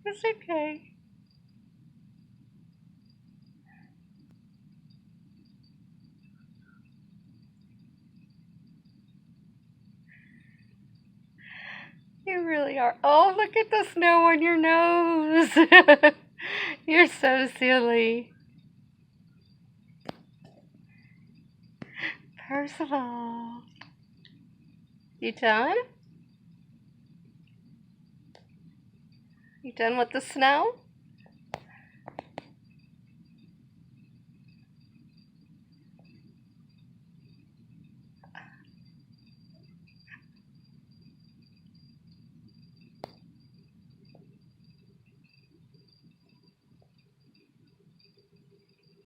It's okay. You really are. Oh, look at the snow on your nose. You're so silly. Percival. You done? You done with the snow?